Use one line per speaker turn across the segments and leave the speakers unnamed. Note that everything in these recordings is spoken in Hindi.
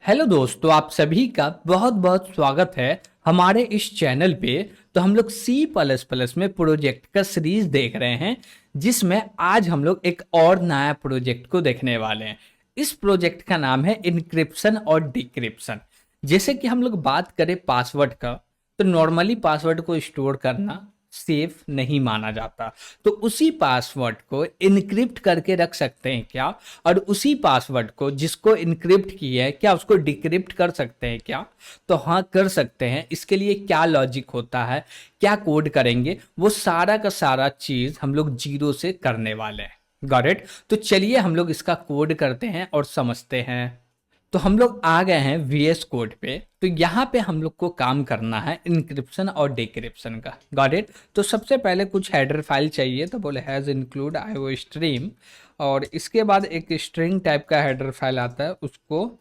हेलो दोस्तों, आप सभी का बहुत बहुत स्वागत है हमारे इस चैनल पे। तो हम लोग सी प्लस प्लस में प्रोजेक्ट का सीरीज देख रहे हैं, जिसमें आज हम लोग एक और नया प्रोजेक्ट को देखने वाले हैं। इस प्रोजेक्ट का नाम है इनक्रिप्शन और डिक्रिप्शन। जैसे कि हम लोग बात करें पासवर्ड का, तो नॉर्मली पासवर्ड को स्टोर करना सेफ नहीं माना जाता। तो उसी पासवर्ड को इनक्रिप्ट करके रख सकते हैं क्या? और उसी पासवर्ड को जिसको इनक्रिप्ट किया है, क्या उसको डिक्रिप्ट कर सकते हैं क्या? तो हाँ, कर सकते हैं। इसके लिए क्या लॉजिक होता है, क्या कोड करेंगे, वो सारा का सारा चीज हम लोग जीरो से करने वाले हैं। Got it? तो चलिए हम लोग इसका कोड करते हैं और समझते हैं। तो हम लोग आ गए हैं VS कोड पे। तो यहाँ पे हम लोग को काम करना है इंक्रिप्शन और डिक्रिप्शन का। Got it? तो सबसे पहले कुछ हेडर फाइल चाहिए, तो बोले हैज इंक्लूड IO स्ट्रीम, और इसके बाद एक स्ट्रिंग टाइप का हेडर फाइल आता है, उसको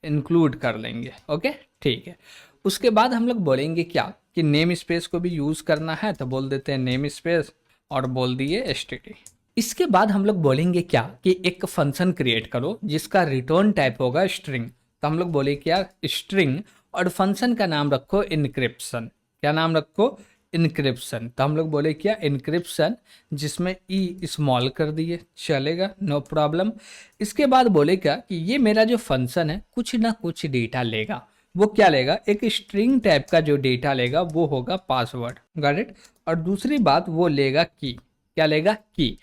इंक्लूड कर लेंगे। ओके, ठीक है। उसके बाद हम लोग बोलेंगे क्या कि नेम स्पेस को भी यूज़ करना है, तो बोल देते हैं नेम स्पेस और बोल दिए std। इसके बाद हम लोग बोलेंगे क्या कि एक फंक्शन क्रिएट करो जिसका रिटर्न टाइप होगा स्ट्रिंग। तो हम लोग बोले क्या, स्ट्रिंग, और फंक्शन का नाम रखो इनक्रिप्शन। क्या नाम रखो? इनक्रिप्शन। तो हम लोग बोले क्या, इनक्रिप्शन, जिसमें ई स्मॉल कर दिए, चलेगा, नो प्रॉब्लम। इसके बाद बोले क्या कि ये मेरा जो फंक्शन है कुछ ना कुछ डेटा लेगा। वो क्या लेगा? एक स्ट्रिंग टाइप का जो डेटा लेगा वो होगा पासवर्ड। Got it? और दूसरी बात, वो लेगा की। क्या लेगा? की।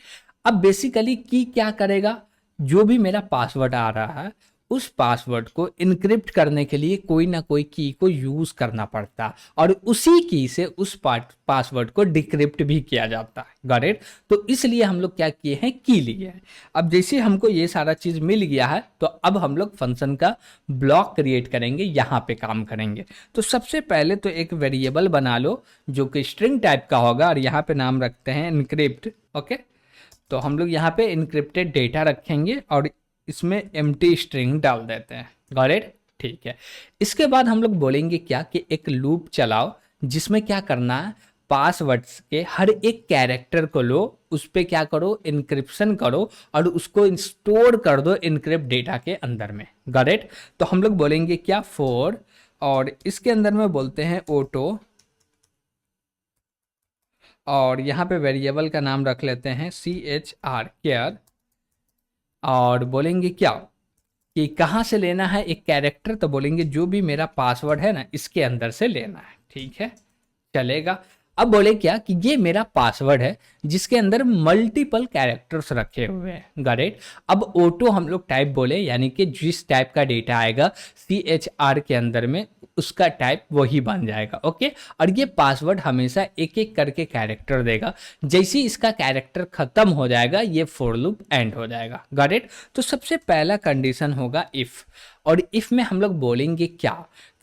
अब बेसिकली की क्या करेगा? जो भी मेरा पासवर्ड आ रहा है, उस पासवर्ड को इनक्रिप्ट करने के लिए कोई ना कोई की को यूज करना पड़ता, और उसी की से उस पासवर्ड को डिक्रिप्ट भी किया जाता है। Got it? तो इसलिए हम लोग क्या किए हैं, की लिए हैं। अब जैसे हमको ये सारा चीज मिल गया है, तो अब हम लोग फंक्शन का ब्लॉक क्रिएट करेंगे, यहाँ पे काम करेंगे। तो सबसे पहले तो एक वेरिएबल बना लो जो कि स्ट्रिंग टाइप का होगा, और यहाँ पे नाम रखते हैं इनक्रिप्ट। ओके, तो हम लोग यहाँ पे इनक्रिप्टेड डेटा रखेंगे और इसमें एम्प्टी स्ट्रिंग डाल देते हैं। Got it? ठीक है। इसके बाद हम लोग बोलेंगे क्या कि एक लूप चलाओ, जिसमें क्या करना है, पासवर्ड्स के हर एक कैरेक्टर को लो, उस पर क्या करो, इनक्रिप्शन करो, और उसको स्टोर कर दो इनक्रिप्ट डेटा के अंदर में। Got it? तो हम लोग बोलेंगे क्या, फॉर, और इसके अंदर में बोलते हैं ऑटो, और यहाँ पे वेरिएबल का नाम रख लेते हैं CHR केयर, और बोलेंगे क्या कि कहाँ से लेना है एक कैरेक्टर, तो बोलेंगे जो भी मेरा पासवर्ड है ना, इसके अंदर से लेना है। ठीक है, चलेगा। अब बोले क्या कि ये मेरा पासवर्ड है जिसके अंदर मल्टीपल कैरेक्टर्स रखे हुए हैं। Got it? अब ऑटो हम लोग टाइप बोले, यानी कि जिस टाइप का डेटा आएगा CHR के अंदर में, उसका टाइप वही बन जाएगा। ओके, और ये पासवर्ड हमेशा एक एक करके कैरेक्टर देगा। जैसे ही इसका कैरेक्टर खत्म हो जाएगा, ये फॉर लूप एंड हो जाएगा। Got it? तो सबसे पहला कंडीशन होगा इफ, और इफ में हम लोग बोलेंगे क्या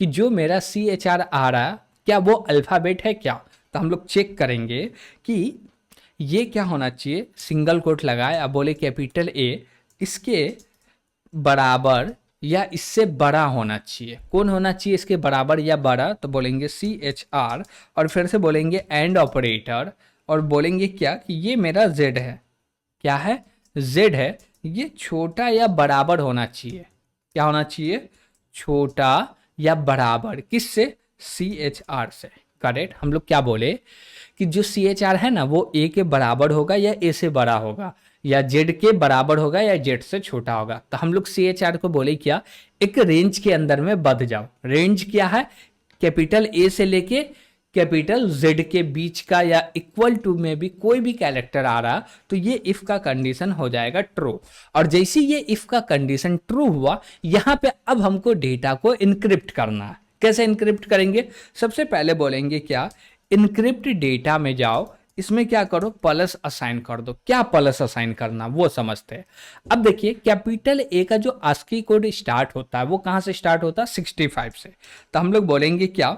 कि जो मेरा CHR आ रहा, क्या वो अल्फाबेट है क्या? तो हम लोग चेक करेंगे कि ये क्या होना चाहिए, सिंगल कोट लगाए, अब बोले कैपिटल A इसके बराबर या इससे बड़ा होना चाहिए। कौन होना चाहिए इसके बराबर या बड़ा? तो बोलेंगे CHR, और फिर से बोलेंगे एंड ऑपरेटर, और बोलेंगे क्या कि ये मेरा Z है। क्या है? Z है। ये छोटा या बराबर होना चाहिए। क्या होना चाहिए? छोटा या बराबर किससे? CHR से। करेक्ट? हम लोग क्या बोले कि जो CHR है ना, वो A के बराबर होगा या A से बड़ा होगा, या Z के बराबर होगा या Z से छोटा होगा। तो हम लोग CHR को बोले क्या, एक रेंज के अंदर में बंध जाओ। रेंज क्या है? कैपिटल A से लेके कैपिटल Z के बीच का, या इक्वल टू में भी कोई भी कैरेक्टर आ रहा, तो ये इफ का कंडीशन हो जाएगा ट्रू। और जैसे ये इफ का कंडीशन ट्रू हुआ, यहां पे अब हमको डेटा को इनक्रिप्ट करना है। कैसे इनक्रिप्ट करेंगे? सबसे पहले बोलेंगे क्या, इनक्रिप्ट डेटा में जाओ, इसमें क्या करो, प्लस असाइन कर दो। क्या प्लस असाइन करना, वो समझते हैं। अब देखिए, कैपिटल A का जो ASCII कोड स्टार्ट होता है, वो कहां से स्टार्ट होता है? 65 से। तो हम लोग बोलेंगे क्या,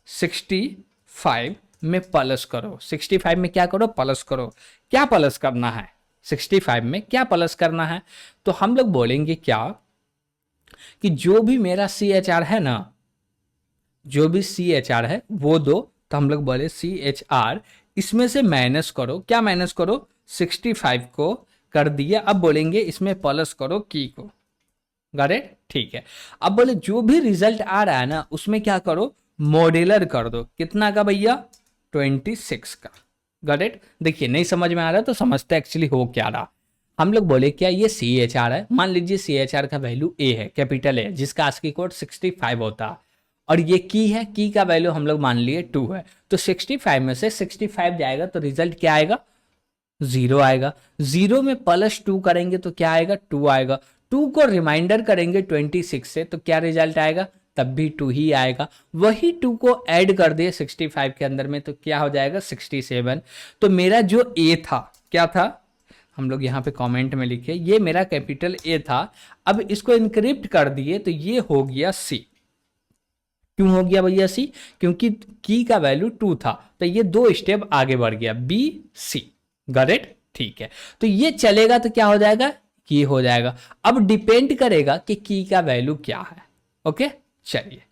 65 में प्लस करो। 65 में क्या करो? प्लस करो। क्या प्लस करना है? 65 में क्या प्लस करना है? तो हम लोग बोलेंगे क्या कि जो भी मेरा CHR है ना, जो भी CHR है वो दो। तो हम लोग बोले CHR, इसमें से माइनस करो। क्या माइनस करो? 65 को कर दिया। अब बोलेंगे इसमें प्लस करो की को। Got it? ठीक है। अब बोले जो भी रिजल्ट आ रहा है ना उसमें क्या करो, मॉड्यूलर कर दो। कितना का भैया? 26 का। Got it? देखिए नहीं समझ में आ रहा तो समझते एक्चुअली हो क्या रहा। हम लोग बोले क्या ये सी एच आर है, मान लीजिए सी एच आर का वैल्यू ए है, कैपिटल ए, जिसका आस्की कोड 65 होता है, और ये की है, की का वैल्यू हम लोग मान लिए 2 है, तो 65 में से 65 जाएगा तो रिजल्ट क्या आएगा? 0 आएगा। 0 में +2 करेंगे तो क्या आएगा? 2 आएगा। 2 को रिमाइंडर करेंगे 26 से तो क्या रिजल्ट आएगा? तब भी 2 ही आएगा। वही 2 को ऐड कर दिए 65 के अंदर में तो क्या हो जाएगा? 67। तो मेरा जो ए था क्या था? हम लोग यहाँ पे कमेंट में लिखे ये मेरा कैपिटल ए था। अब इसको इनक्रिप्ट कर दिए तो ये हो गया सी। क्यों हो गया भैया सी? क्योंकि की का वैल्यू 2 था तो ये 2 स्टेप आगे बढ़ गया, बी सी। Got it? ठीक है। तो ये चलेगा तो क्या हो जाएगा? की हो जाएगा। अब डिपेंड करेगा कि की का वैल्यू क्या है। ओके चलिए।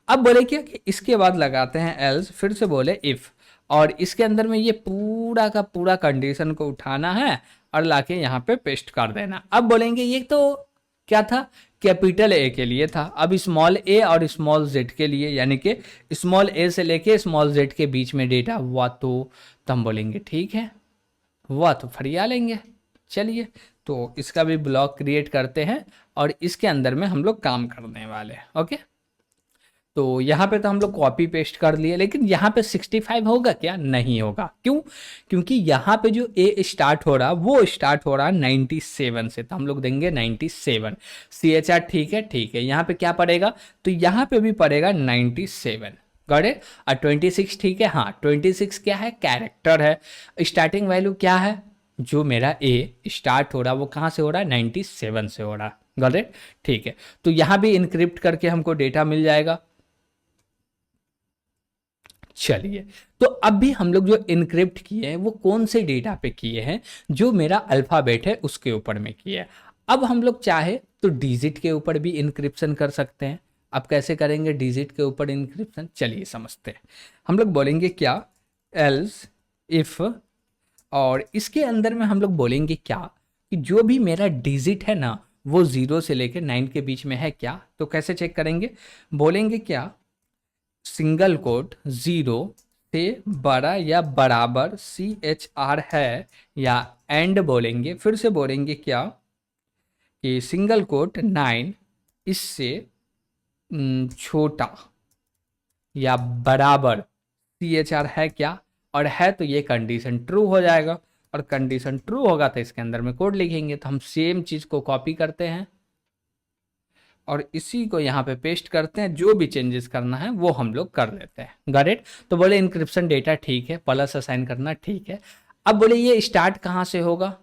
अब बोले क्या कि इसके बाद लगाते हैं एल्स, फिर से बोले इफ, और इसके अंदर में ये पूरा का पूरा कंडीशन को उठाना है और लाके यहाँ पे पेस्ट कर देना। अब बोलेंगे ये तो क्या था? कैपिटल ए के लिए था। अब स्मॉल ए और स्मॉल जेड के लिए, यानी कि स्मॉल ए से लेके स्मॉल जेड के बीच में डेटा हुआ तो हम बोलेंगे ठीक है, हुआ तो फरिया लेंगे। चलिए तो इसका भी ब्लॉक क्रिएट करते हैं और इसके अंदर में हम लोग काम करने वाले हैं। ओके तो यहाँ पे तो हम लोग कॉपी पेस्ट कर लिए, लेकिन यहाँ पे 65 होगा क्या? नहीं होगा। क्यों? क्योंकि यहाँ पे जो ए स्टार्ट हो रहा वो स्टार्ट हो रहा 97 से, तो हम लोग देंगे 97। सी एच आर ठीक है, ठीक है। यहाँ पे क्या पड़ेगा? तो यहाँ पे भी पड़ेगा 97। Got it? और 26 ठीक है, हाँ 26 क्या है? कैरेक्टर है। स्टार्टिंग वैल्यू क्या है? जो मेरा ए स्टार्ट हो रहा वो कहाँ से हो रहा है? 97 से हो रहा। Got it? ठीक है। तो यहाँ भी इनक्रिप्ट करके हमको डेटा मिल जाएगा। चलिए तो अब भी हम लोग जो इनक्रिप्ट किए हैं वो कौन से डेटा पे किए हैं? जो मेरा अल्फाबेट है उसके ऊपर में किए हैं। अब हम लोग चाहे तो डिजिट के ऊपर भी इनक्रिप्शन कर सकते हैं। अब कैसे करेंगे डिजिट के ऊपर इनक्रिप्शन? चलिए समझते हैं। हम लोग बोलेंगे क्या? एल्स इफ, और इसके अंदर में हम लोग बोलेंगे क्या कि जो भी मेरा डिजिट है ना वो 0 से लेकर 9 के बीच में है क्या? तो कैसे चेक करेंगे? बोलेंगे क्या? सिंगल कोट 0 से बड़ा या बराबर सी एच आर है, या एंड बोलेंगे, फिर से बोलेंगे क्या कि सिंगल कोट 9 इससे छोटा या बराबर सी एच आर है क्या? और है तो ये कंडीशन ट्रू हो जाएगा, और कंडीशन ट्रू होगा तो इसके अंदर में कोड लिखेंगे। तो हम सेम चीज़ को कॉपी करते हैं और इसी को यहाँ पे पेस्ट करते हैं। जो भी चेंजेस करना है वो हम लोग कर लेते हैं। Got it? तो बोले इंक्रिप्शन डेटा ठीक है, प्लस असाइन करना ठीक है। अब बोले ये स्टार्ट कहाँ से होगा?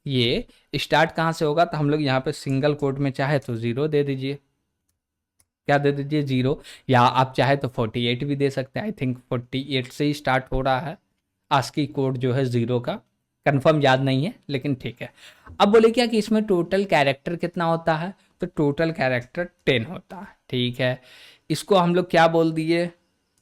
ये स्टार्ट कहाँ से होगा? तो हम लोग यहाँ पे सिंगल कोड में चाहे तो 0 दे दीजिए। क्या दे दीजिए? 0। या आप चाहे तो 48 भी दे सकते हैं। आई थिंक 48 से ही स्टार्ट हो रहा है आस्की कोड जो है 0 का। कंफर्म याद नहीं है लेकिन ठीक है। अब बोले क्या कि इसमें टोटल कैरेक्टर कितना होता है? तो टोटल कैरेक्टर 10 होता है। ठीक है, इसको हम लोग क्या बोल दिए?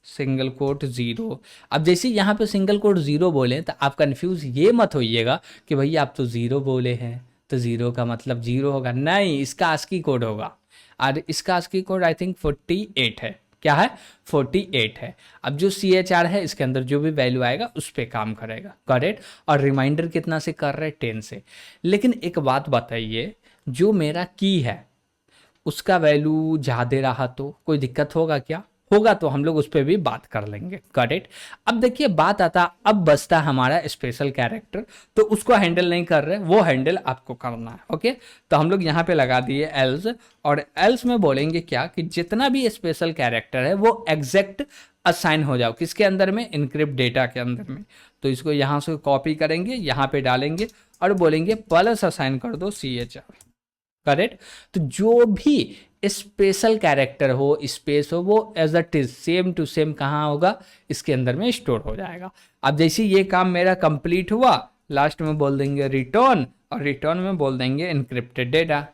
Single quote 0। अब जैसे यहाँ पे सिंगल कोट 0 बोले तो आप कंफ्यूज ये मत होइएगा कि भैया आप तो 0 बोले हैं तो 0 का मतलब 0 होगा। नहीं, इसका आस्की कोड होगा, और इसका आस्की कोड आई थिंक 48 है। क्या है? 48 है। अब जो सी एच आर है इसके अंदर जो भी वैल्यू आएगा उस पर काम करेगा। करेक्ट? और रिमाइंडर कितना से कर रहे हैं? 10 से। लेकिन एक बात बताइए, जो मेरा की है उसका वैल्यू ज़्यादा रहा तो कोई दिक्कत होगा क्या? होगा, तो हम लोग उस पर भी बात कर लेंगे। करेक्ट? अब देखिए बात आता, अब बचता हमारा स्पेशल कैरेक्टर, तो उसको हैंडल नहीं कर रहे, वो हैंडल आपको करना है। ओके, तो हम लोग यहाँ पे लगा दिए एल्स, और एल्स में बोलेंगे क्या कि जितना भी स्पेशल कैरेक्टर है वो एग्जैक्ट असाइन हो जाओ किसके अंदर में? इनक्रिप्ट डेटा के अंदर में। तो इसको यहाँ से कॉपी करेंगे, यहाँ पे डालेंगे और बोलेंगे प्लस असाइन कर दो सी एच आर। करेक्ट? तो जो भी स्पेशल कैरेक्टर हो, स्पेस हो, वो as a is same to same कहाँ होगा? इसके अंदर में स्टोर हो जाएगा। अब जैसे ये काम मेरा कंप्लीट हुआ, लास्ट में बोल देंगे रिटर्न, और रिटर्न में बोल देंगे इनक्रिप्टेड डेटा।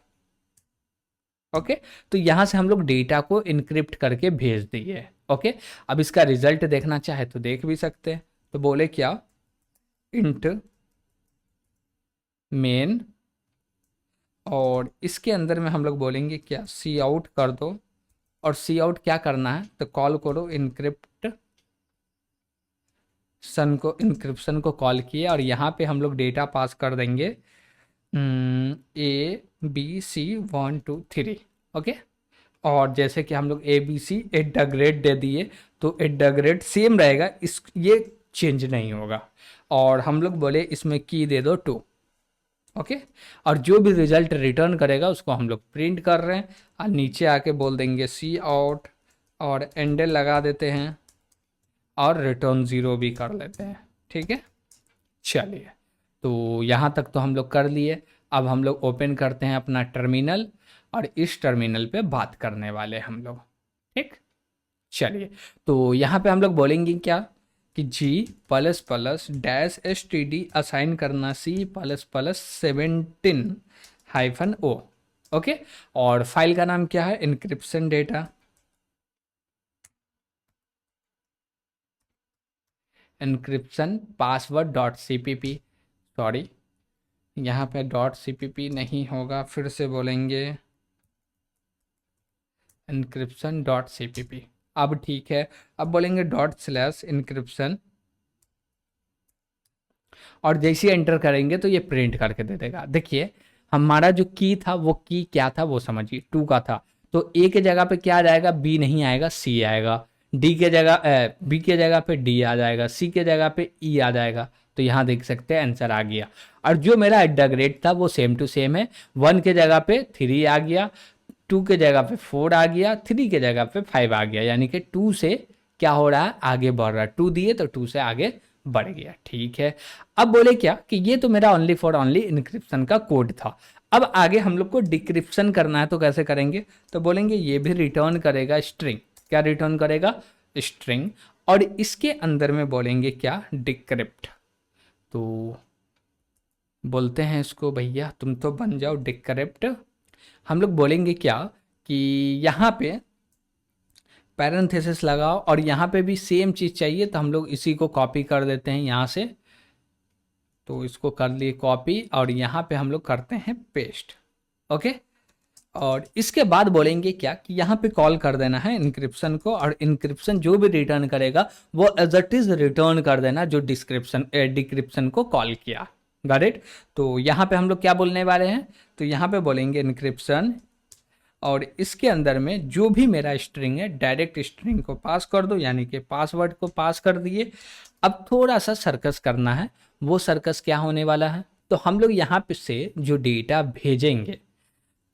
ओके, तो यहाँ से हम लोग डेटा को इनक्रिप्ट करके भेज दिए। ओके, अब इसका रिजल्ट देखना चाहे तो देख भी सकते हैं। तो बोले क्या? इंट मेन और इसके अंदर में हम लोग बोलेंगे क्या, सी आउट कर दो। और सी आउट क्या करना है, तो कॉल करो इंक्रिप्शन को कॉल किए, और यहाँ पे हम लोग डेटा पास कर देंगे A B C 1 2 3। ओके, और जैसे कि हम लोग ABC एट द ग्रेड दे दिए, तो एट द ग्रेड सेम रहेगा, इस ये चेंज नहीं होगा। और हम लोग बोले इसमें की दे दो 2। ओके, और जो भी रिजल्ट रिटर्न करेगा उसको हम लोग प्रिंट कर रहे हैं, और नीचे आके बोल देंगे सी आउट, और एंडल लगा देते हैं, और रिटर्न 0 भी कर लेते हैं। ठीक है, चलिए, तो यहाँ तक तो हम लोग कर लिए। अब हम लोग ओपन करते हैं अपना टर्मिनल, और इस टर्मिनल पे बात करने वाले हम लोग। ठीक, चलिए, तो यहाँ पे हम लोग बोलेंगे क्या कि G++-std असाइन करना C++17-O। ओके, और फाइल का नाम क्या है, encryption data, encryption password dot cpp। Sorry, यहाँ पे डॉट cpp नहीं होगा, फिर से बोलेंगे इंक्रिप्शन डॉट cpp। अब ठीक है, अब बोलेंगे ./इंक्रिप्शन, और जैसे ही एंटर करेंगे तो ये प्रिंट करके दे देगा। देखिए, हमारा जो की था वो की क्या था वो समझिए, 2 का था, तो ए के जगह पे क्या आ जाएगा, बी नहीं आएगा, सी आएगा। डी के जगह बी के जगह पे डी आ जाएगा, सी के जगह पे ई आ जाएगा। तो यहाँ देख सकते हैं आंसर आ गया। और जो मेरा एट द ग्रेड था वो सेम टू सेम है, 1 के जगह पे 3 आ गया, 2 के जगह पे 4 आ गया, 3 के जगह पे 5 आ गया, यानी कि 2 से क्या हो रहा है, आगे बढ़ रहा है। 2 दिए तो 2 से आगे बढ़ गया। ठीक है, अब बोले क्या कि ये तो मेरा ओनली फॉर ओनली इनक्रिप्शन का कोड था। अब आगे हम लोग को डिक्रिप्शन करना है, तो कैसे करेंगे, तो बोलेंगे ये भी रिटर्न करेगा स्ट्रिंग। क्या रिटर्न करेगा, स्ट्रिंग। और इसके अंदर में बोलेंगे क्या, डिक्रिप्ट। तो बोलते हैं इसको, भैया तुम तो बन जाओ डिक्रिप्ट। हम लोग बोलेंगे क्या कि यहाँ पे पैरेंथेसिस लगाओ, और यहाँ पे भी सेम चीज़ चाहिए, तो हम लोग इसी को कॉपी कर देते हैं यहाँ से। तो इसको कर लिए कॉपी, और यहाँ पे हम लोग करते हैं पेस्ट। ओके, और इसके बाद बोलेंगे क्या कि यहाँ पे कॉल कर देना है इंक्रिप्शन को, और इंक्रिप्शन जो भी रिटर्न करेगा वो एज इट इज रिटर्न कर देना जो डिक्रिप्शन को कॉल किया। Got it. तो यहाँ पे हम लोग क्या बोलने वाले हैं, तो यहाँ पे बोलेंगे इंक्रिप्शन, और इसके अंदर में जो भी मेरा स्ट्रिंग है डायरेक्ट स्ट्रिंग को पास कर दो, यानी कि पासवर्ड को पास कर दिए। अब थोड़ा सा सर्कस करना है, वो सर्कस क्या होने वाला है, तो हम लोग यहाँ पे से जो डेटा भेजेंगे,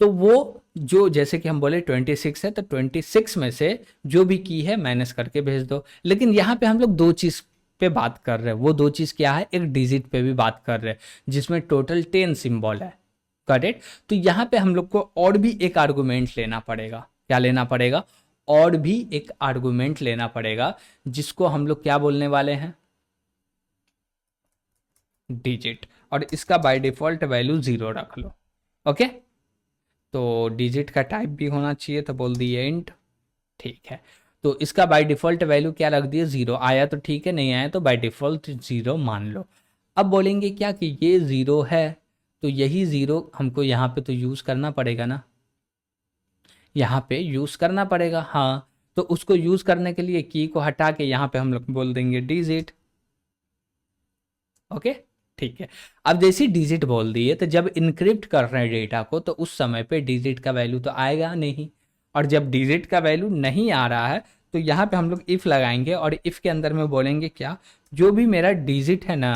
तो वो जो जैसे कि हम बोले 26 है, तो 26 में से जो भी की है माइनस करके भेज दो। लेकिन यहाँ पे हम लोग 2 चीज़ पे बात कर रहे हैं, वो 2 चीज़ क्या है, एक डिजिट पे भी बात कर रहे हैं, जिसमें टोटल 10 सिंबल है। करेक्ट, तो यहाँ पे हम लोग को और भी एक आर्गुमेंट लेना पड़ेगा। क्या लेना पड़ेगा, और भी एक आर्गुमेंट लेना पड़ेगा, जिसको हम लोग क्या बोलने वाले हैं, डिजिट। और इसका बाय डिफॉल्ट वैल्यू 0 रख लो। ओके, तो डिजिट का टाइप भी होना चाहिए, तो बोल दिए इंट। ठीक है, तो इसका बाय डिफॉल्ट वैल्यू क्या रख दिए, 0 आया तो ठीक है, नहीं आया तो बाय डिफॉल्ट 0 मान लो। अब बोलेंगे क्या कि ये 0 है, तो यही 0 हमको यहाँ पे तो यूज़ करना पड़ेगा ना, यहाँ पे यूज़ करना पड़ेगा। हाँ, तो उसको यूज़ करने के लिए की को हटा के यहाँ पे हम लोग बोल देंगे डिजिट। ओके, ठीक है। अब जैसे डिजिट बोल दिए, तो जब इनक्रिप्ट कर रहे हैं डेटा को, तो उस समय पे डिजिट का वैल्यू तो आएगा नहीं, और जब डिजिट का वैल्यू नहीं आ रहा है, तो यहाँ पे हम लोग इफ़ लगाएंगे, और इफ़ के अंदर में बोलेंगे क्या, जो भी मेरा डिजिट है ना,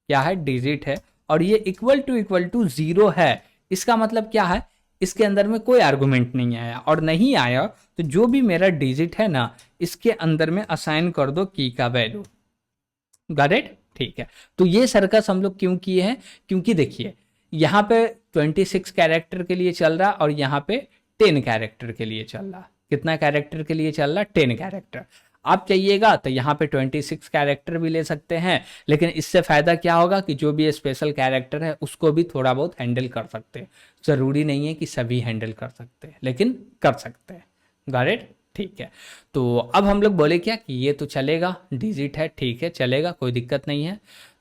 क्या है, डिजिट है, और ये इक्वल टू 0 है, इसका मतलब क्या है, इसके अंदर में कोई आर्गुमेंट नहीं आया, और नहीं आया तो जो भी मेरा डिजिट है ना, इसके अंदर में असाइन कर दो की का वैल्यू। Got it. ठीक है, तो ये सर्कस हम लोग क्यों किए हैं, क्योंकि देखिए यहाँ पे 26 कैरेक्टर के लिए चल रहा, और यहाँ पे 10 कैरेक्टर के लिए चल रहा। कितना कैरेक्टर के लिए चल रहा, 10 कैरेक्टर। आप चाहिएगा तो यहाँ पे 26 कैरेक्टर भी ले सकते हैं, लेकिन इससे फ़ायदा क्या होगा कि जो भी स्पेशल कैरेक्टर है उसको भी थोड़ा बहुत हैंडल कर सकते हैं। ज़रूरी नहीं है कि सभी हैंडल कर सकते हैं, लेकिन कर सकते हैं। Got it. ठीक है, तो अब हम लोग बोले क्या कि ये तो चलेगा, डिजिट है, ठीक है, चलेगा, कोई दिक्कत नहीं है।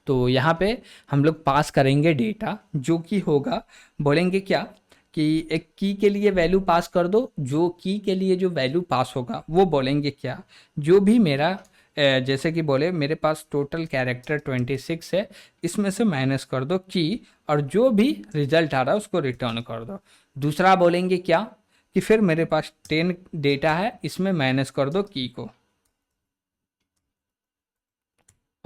तो यहाँ पे हम लोग पास करेंगे डेटा, जो कि होगा, बोलेंगे क्या कि एक की के लिए वैल्यू पास कर दो, जो की के लिए जो वैल्यू पास होगा वो बोलेंगे क्या, जो भी मेरा जैसे कि बोले मेरे पास टोटल कैरेक्टर 26 है, इसमें से माइनस कर दो की, और जो भी रिजल्ट आ रहा है उसको रिटर्न कर दो। दूसरा बोलेंगे क्या कि फिर मेरे पास 10 डेटा है, इसमें माइनस कर दो की को।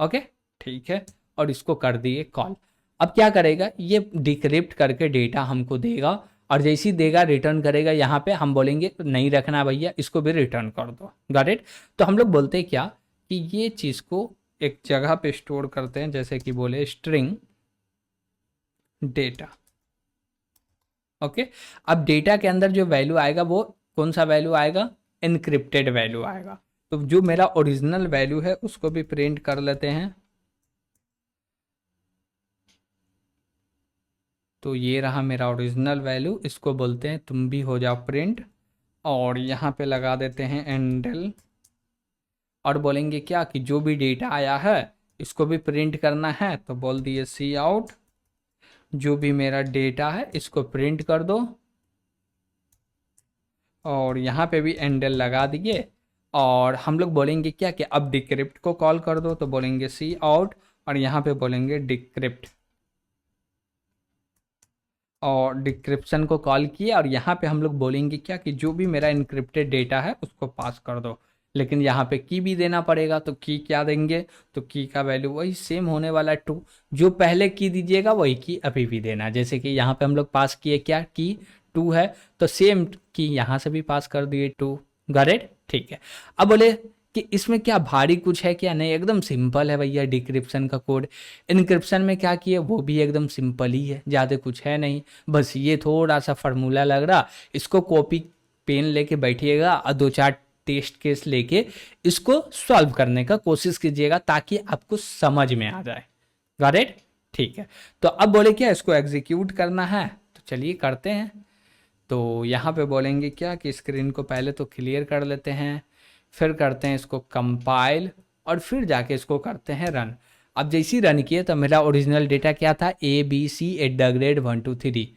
ओके, ठीक है, और इसको कर दिए कॉल। अब क्या करेगा, ये डिक्रिप्ट करके डेटा हमको देगा, और जैसे ही देगा रिटर्न करेगा। यहाँ पे हम बोलेंगे नहीं रखना भैया, इसको भी रिटर्न कर दो। Got it. तो हम लोग बोलते हैं क्या कि ये चीज़ को एक जगह पे स्टोर करते हैं, जैसे कि बोले स्ट्रिंग डेटा। ओके, अब डेटा के अंदर जो वैल्यू आएगा वो कौन सा वैल्यू आएगा, इनक्रिप्टेड वैल्यू आएगा। तो जो मेरा ओरिजिनल वैल्यू है उसको भी प्रिंट कर लेते हैं। तो ये रहा मेरा ओरिजिनल वैल्यू, इसको बोलते हैं तुम भी हो जाओ प्रिंट, और यहाँ पे लगा देते हैं एंडल, और बोलेंगे क्या कि जो भी डेटा आया है इसको भी प्रिंट करना है, तो बोल दिए सी आउट, जो भी मेरा डेटा है इसको प्रिंट कर दो, और यहाँ पे भी एंडल लगा दिए। और हम लोग बोलेंगे क्या कि अब डिक्रिप्ट को कॉल कर दो, तो बोलेंगे सी आउट, और यहाँ पे बोलेंगे डिक्रिप्ट, और डिक्रिप्शन को कॉल किए, और यहाँ पे हम लोग बोलेंगे क्या कि जो भी मेरा इनक्रिप्टेड डेटा है उसको पास कर दो। लेकिन यहाँ पे की भी देना पड़ेगा, तो की क्या देंगे, तो की का वैल्यू वही सेम होने वाला है 2, जो पहले की दीजिएगा वही की अभी भी देना। जैसे कि यहाँ पे हम लोग पास किए क्या की 2 है, तो सेम की यहाँ से भी पास कर दिए 2। गॉट इट, ठीक है। अब बोले कि इसमें क्या भारी कुछ है क्या, नहीं, एकदम सिंपल है भैया डिक्रिप्शन का कोड। इनक्रिप्शन में क्या किए वो भी एकदम सिंपल ही है, ज़्यादा कुछ है नहीं, बस ये थोड़ा सा फार्मूला लग रहा, इसको कॉपी पेन लेके बैठिएगा और 2-4 टेस्ट केस लेके इसको सॉल्व करने का कोशिश कीजिएगा, ताकि आपको समझ में आ जाए। गॉट इट, ठीक है। तो अब बोले क्या इसको एग्जीक्यूट करना है, तो चलिए करते हैं। तो यहाँ पे बोलेंगे क्या कि स्क्रीन को पहले तो क्लियर कर लेते हैं, फिर करते हैं इसको कंपाइल, और फिर जाके इसको करते हैं रन। अब जैसे ही रन किए तो मेरा ओरिजिनल डेटा क्या था, ABC@123,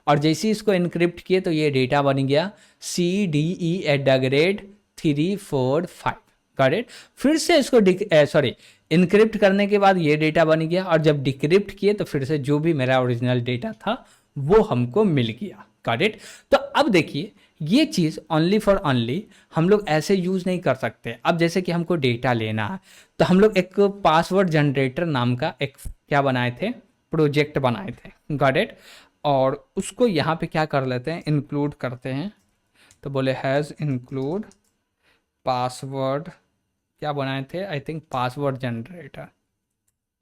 और जैसे ही इसको इनक्रिप्ट किए तो ये डेटा बन गया CDE@345। Got it. फिर से इसको सॉरी इनक्रिप्ट करने के बाद ये डेटा बन गया, और जब डिक्रिप्ट किए तो फिर से जो भी मेरा ओरिजिनल डेटा था वो हमको मिल गया। Got it. तो अब देखिए ये चीज़ ओनली फॉर ओनली हम लोग ऐसे यूज़ नहीं कर सकते। अब जैसे कि हमको डेटा लेना है, तो हम लोग एक पासवर्ड जनरेटर नाम का एक क्या बनाए थे, प्रोजेक्ट बनाए थे। Got it. और उसको यहाँ पे क्या कर लेते हैं, इंक्लूड करते हैं। तो बोले हैज़ इंक्लूड पासवर्ड, क्या बनाए थे, आई थिंक पासवर्ड जनरेटर,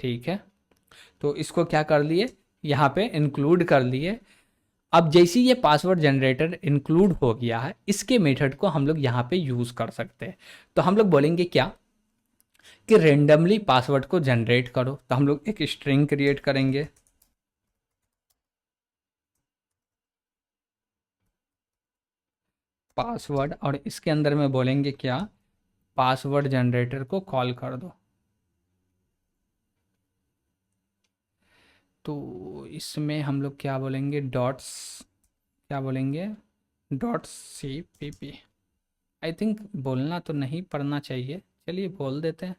ठीक है। तो इसको क्या कर लिए, यहाँ पे इंक्लूड कर लिए। अब जैसे ये पासवर्ड जनरेटर इंक्लूड हो गया है, इसके मेथड को हम लोग यहाँ पे यूज़ कर सकते हैं। तो हम लोग बोलेंगे क्या कि रेंडमली पासवर्ड को जनरेट करो। तो हम लोग एक स्ट्रिंग क्रिएट करेंगे, पासवर्ड, और इसके अंदर में बोलेंगे क्या, पासवर्ड जनरेटर को कॉल कर दो। तो इसमें हम लोग क्या बोलेंगे, डॉट्स, क्या बोलेंगे, .cpp। आई थिंक बोलना तो नहीं पड़ना चाहिए, चलिए बोल देते हैं।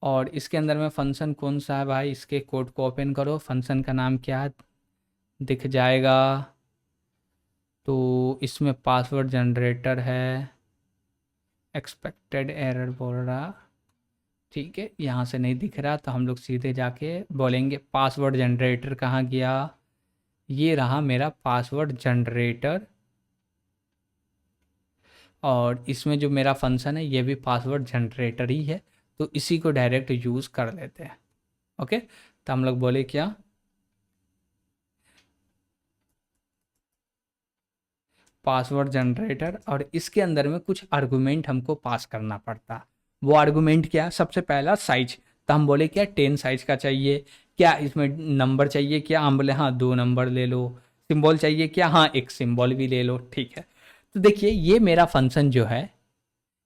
और इसके अंदर में फंक्शन कौन सा है भाई, इसके कोड को ओपन करो, फंक्शन का नाम क्या है दिख जाएगा। तो इसमें पासवर्ड जनरेटर है, एक्सपेक्टेड एरर बोल रहा, ठीक है, यहाँ से नहीं दिख रहा, तो हम लोग सीधे जाके बोलेंगे पासवर्ड जनरेटर कहाँ गया, ये रहा मेरा पासवर्ड जनरेटर। और इसमें जो मेरा फंक्शन है ये भी पासवर्ड जनरेटर ही है, तो इसी को डायरेक्ट यूज़ कर लेते हैं। ओके, तो हम लोग बोले क्या, पासवर्ड जनरेटर, और इसके अंदर में कुछ आर्गुमेंट हमको पास करना पड़ता। वो आर्गुमेंट क्या, सबसे पहला साइज। तो हम बोले क्या 10 साइज का चाहिए, क्या इसमें नंबर चाहिए क्या, हम बोले हाँ 2 नंबर ले लो। सिंबल चाहिए क्या, हाँ 1 सिंबल भी ले लो, ठीक है। तो देखिए ये मेरा फंक्शन जो है,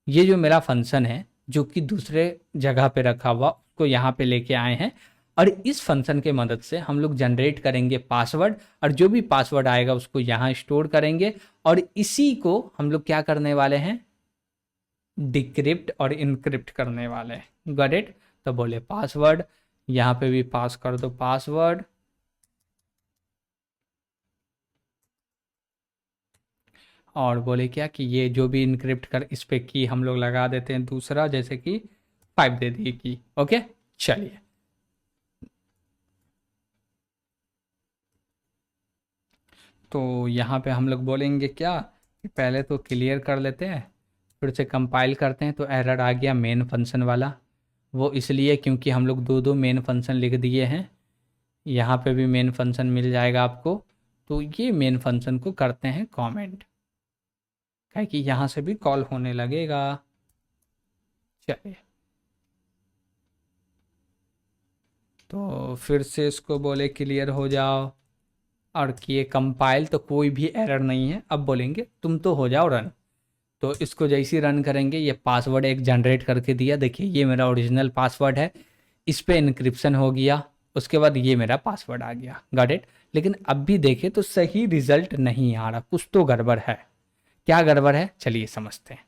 ये जो मेरा फंक्शन है जो कि दूसरे जगह पे रखा हुआ उसको यहाँ पे लेके आए हैं, और इस फंक्शन के मदद से हम लोग जनरेट करेंगे पासवर्ड, और जो भी पासवर्ड आएगा उसको यहाँ स्टोर करेंगे, और इसी को हम लोग क्या करने वाले हैं, डिक्रिप्ट और इनक्रिप्ट करने वाले हैं। Got it? तो बोले पासवर्ड, यहाँ पे भी पास कर दो पासवर्ड, और बोले क्या कि ये जो भी इनक्रिप्ट कर, इस पे की हम लोग लगा देते हैं दूसरा, जैसे कि 5 दे दिए की। ओके, चलिए तो यहाँ पे हम लोग बोलेंगे क्या कि पहले तो क्लियर कर लेते हैं, फिर से कंपाइल करते हैं। तो एरर आ गया मेन फंक्शन वाला, वो इसलिए क्योंकि हम लोग दो दो मेन फंक्शन लिख दिए हैं। यहाँ पे भी मेन फंक्शन मिल जाएगा आपको, तो ये मेन फंक्शन को करते हैं कमेंट, क्या कि यहाँ से भी कॉल होने लगेगा। चलिए तो फिर से इसको बोले क्लियर हो जाओ, और किए कंपाइल, तो कोई भी एरर नहीं है। अब बोलेंगे तुम तो हो जाओ रन, तो इसको जैसे ही रन करेंगे ये पासवर्ड एक जनरेट करके दिया। देखिए ये मेरा ओरिजिनल पासवर्ड है, इस पे इनक्रिप्शन हो गया, उसके बाद ये मेरा पासवर्ड आ गया। Got it? लेकिन अब भी देखें तो सही रिजल्ट नहीं आ रहा, कुछ तो गड़बड़ है। क्या गड़बड़ है चलिए समझते हैं।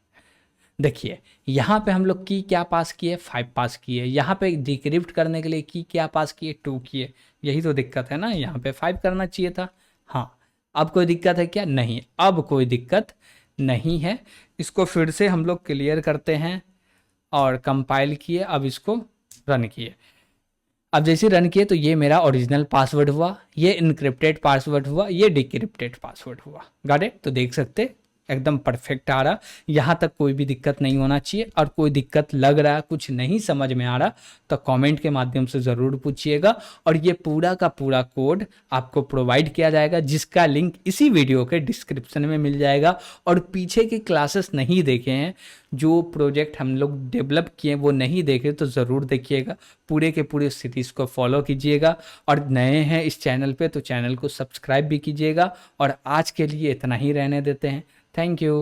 देखिए यहाँ पे हम लोग की क्या पास किए, 5 पास किए। यहाँ पे डिक्रिप्ट करने के लिए की क्या पास किए, 2 किए। यही तो दिक्कत है ना, यहाँ पे 5 करना चाहिए था। हाँ, अब कोई दिक्कत है क्या? नहीं, अब कोई दिक्कत नहीं है। इसको फिर से हम लोग क्लियर करते हैं और कंपाइल किए, अब इसको रन किए। अब जैसे रन किए तो ये मेरा ओरिजिनल पासवर्ड हुआ, ये इनक्रिप्टेड पासवर्ड हुआ, ये डिक्रिप्टेड पासवर्ड हुआ। Got it? तो देख सकते एकदम परफेक्ट आ रहा, यहाँ तक कोई भी दिक्कत नहीं होना चाहिए। और कोई दिक्कत लग रहा है, कुछ नहीं समझ में आ रहा, तो कमेंट के माध्यम से ज़रूर पूछिएगा। और ये पूरा का पूरा कोड आपको प्रोवाइड किया जाएगा, जिसका लिंक इसी वीडियो के डिस्क्रिप्शन में मिल जाएगा। और पीछे के क्लासेस नहीं देखे हैं, जो प्रोजेक्ट हम लोग डेवलप किए वो नहीं देखे, तो ज़रूर देखिएगा। पूरे के पूरे सीरीज़ को फॉलो कीजिएगा, और नए हैं इस चैनल पे तो चैनल को सब्सक्राइब भी कीजिएगा। और आज के लिए इतना ही रहने देते हैं। Thank you.